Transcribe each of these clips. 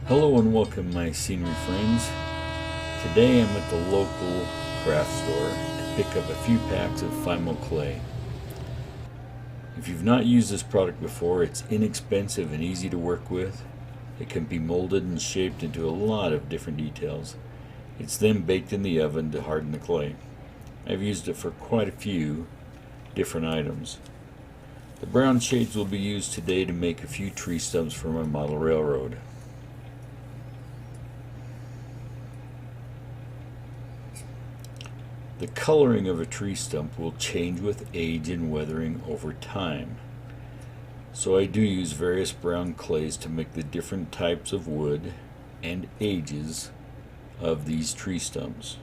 Hello and welcome, my scenery friends. Today I'm at the local craft store to pick up a few packs of FIMO clay. If you've not used this product before, it's inexpensive and easy to work with. It can be molded and shaped into a lot of different details. It's then baked in the oven to harden the clay. I've used it for quite a few different items. The brown shades will be used today to make a few tree stumps for my model railroad. The coloring of a tree stump will change with age and weathering over time. So I do use various brown clays to make the different types of wood and ages of these tree stumps.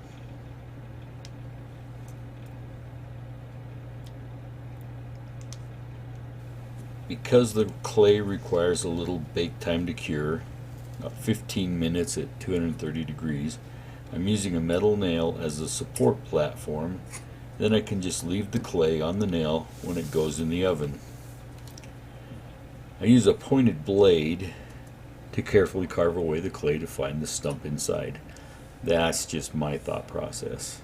Because the clay requires a little bake time to cure, about 15 minutes at 230 degrees, I'm using a metal nail as a support platform. Then I can just leave the clay on the nail when it goes in the oven. I use a pointed blade to carefully carve away the clay to find the stump inside. That's just my thought process.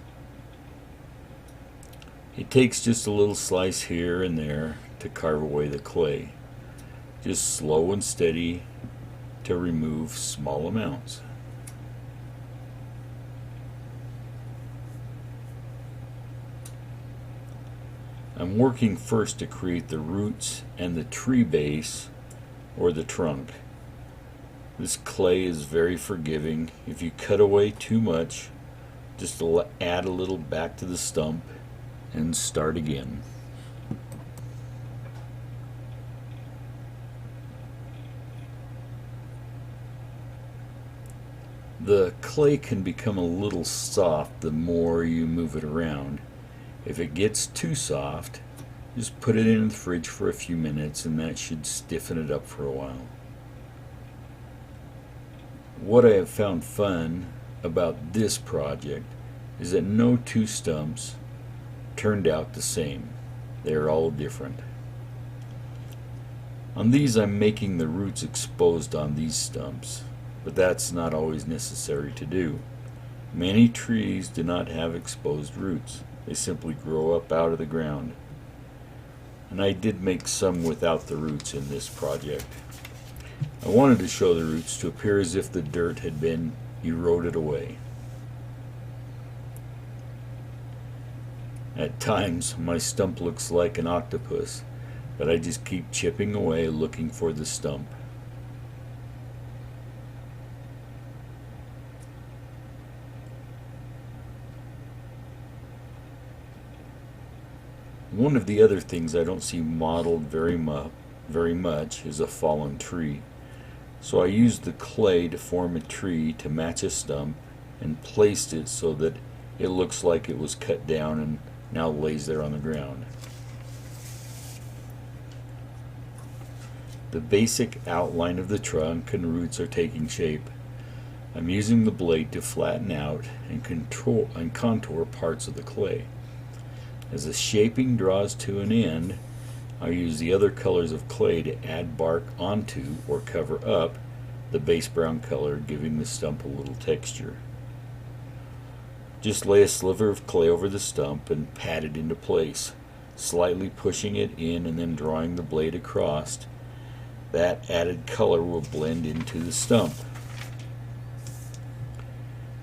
It takes just a little slice here and there to carve away the clay. Just slow and steady to remove small amounts. I'm working first to create the roots and the tree base or the trunk. This clay is very forgiving. If you cut away too much, just add a little back to the stump and start again. The clay can become a little soft the more you move it around. If it gets too soft, just put it in the fridge for a few minutes and that should stiffen it up for a while. What I have found fun about this project is that no two stumps turned out the same. They are all different. On these I'm making the roots exposed on these stumps, but that's not always necessary to do. Many trees do not have exposed roots. They simply grow up out of the ground. And I did make some without the roots in this project. I wanted to show the roots to appear as if the dirt had been eroded away. At times my stump looks like an octopus, but I just keep chipping away looking for the stump. One of the other things I don't see modeled very much is a fallen tree. So I used the clay to form a tree to match a stump and placed it so that it looks like it was cut down and now lays there on the ground. The basic outline of the trunk and roots are taking shape. I'm using the blade to flatten out and contour parts of the clay. As the shaping draws to an end, I use the other colors of clay to add bark onto or cover up the base brown color, giving the stump a little texture. Just lay a sliver of clay over the stump and pat it into place, slightly pushing it in and then drawing the blade across. That added color will blend into the stump.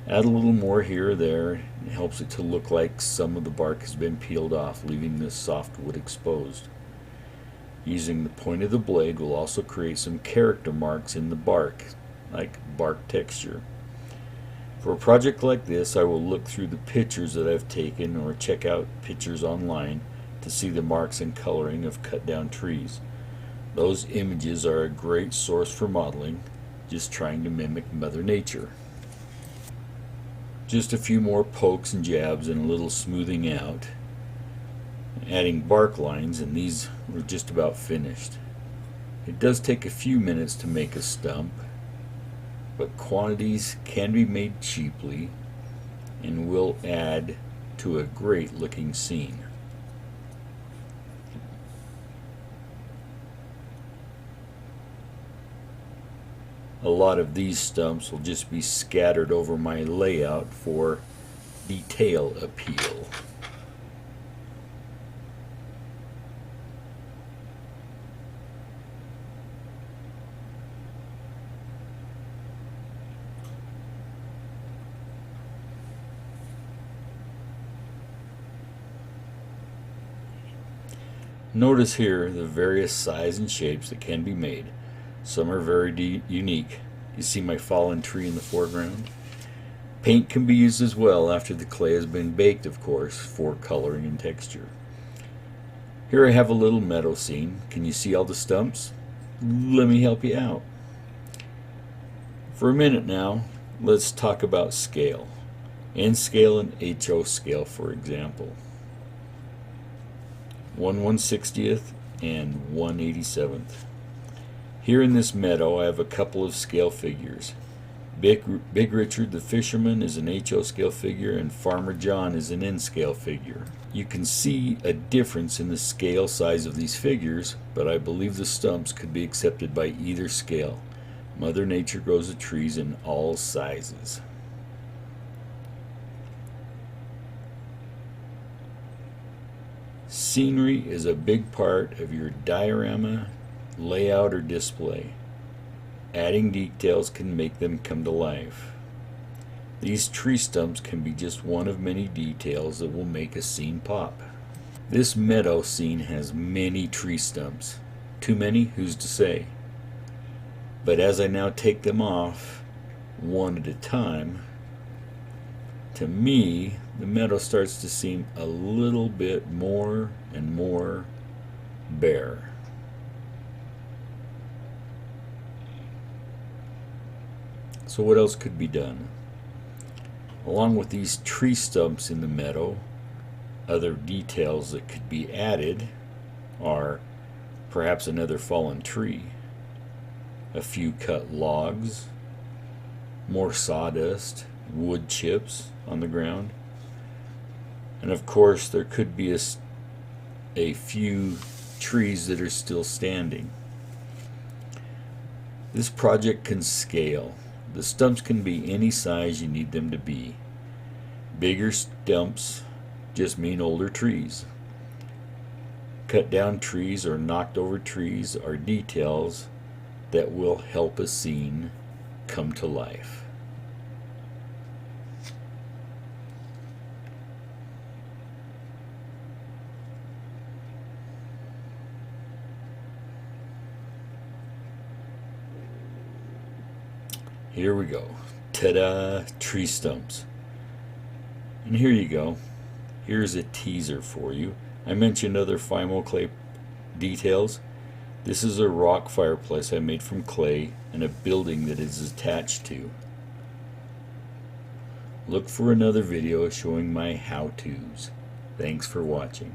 Add a little more here or there. It helps it to look like some of the bark has been peeled off, leaving the soft wood exposed. Using the point of the blade will also create some character marks in the bark, like bark texture. For a project like this, I will look through the pictures that I've taken or check out pictures online to see the marks and coloring of cut down trees. Those images are a great source for modeling, just trying to mimic Mother Nature. Just a few more pokes and jabs and a little smoothing out, adding bark lines, and these were just about finished. It does take a few minutes to make a stump, but quantities can be made cheaply and will add to a great looking scene. A lot of these stumps will just be scattered over my layout for detail appeal. Notice here the various sizes and shapes that can be made. Some are very unique. You see my fallen tree in the foreground? Paint can be used as well after the clay has been baked, of course, for coloring and texture. Here I have a little meadow scene. Can you see all the stumps? Let me help you out. For a minute now, let's talk about scale. N scale and HO scale, for example. 1/160th and 1/87th. Here in this meadow I have a couple of scale figures. Big Richard the fisherman is an HO scale figure and Farmer John is an N scale figure. You can see a difference in the scale size of these figures, but I believe the stumps could be accepted by either scale. Mother Nature grows the trees in all sizes. Scenery is a big part of your diorama, layout, or display. Adding details can make them come to life. These tree stumps can be just one of many details that will make a scene pop. This meadow scene has many tree stumps. Too many? Who's to say? But as I now take them off, one at a time, to me, the meadow starts to seem a little bit more and more bare. So what else could be done? Along with these tree stumps in the meadow, other details that could be added are perhaps another fallen tree, a few cut logs, more sawdust, wood chips on the ground, and of course there could be a few trees that are still standing. This project can scale. The stumps can be any size you need them to be. Bigger stumps just mean older trees. Cut down trees or knocked over trees are details that will help a scene come to life. Here we go. Ta-da! Tree stumps. And here you go. Here's a teaser for you. I mentioned other FIMO clay details. This is a rock fireplace I made from clay and a building that it is attached to. Look for another video showing my how-tos. Thanks for watching.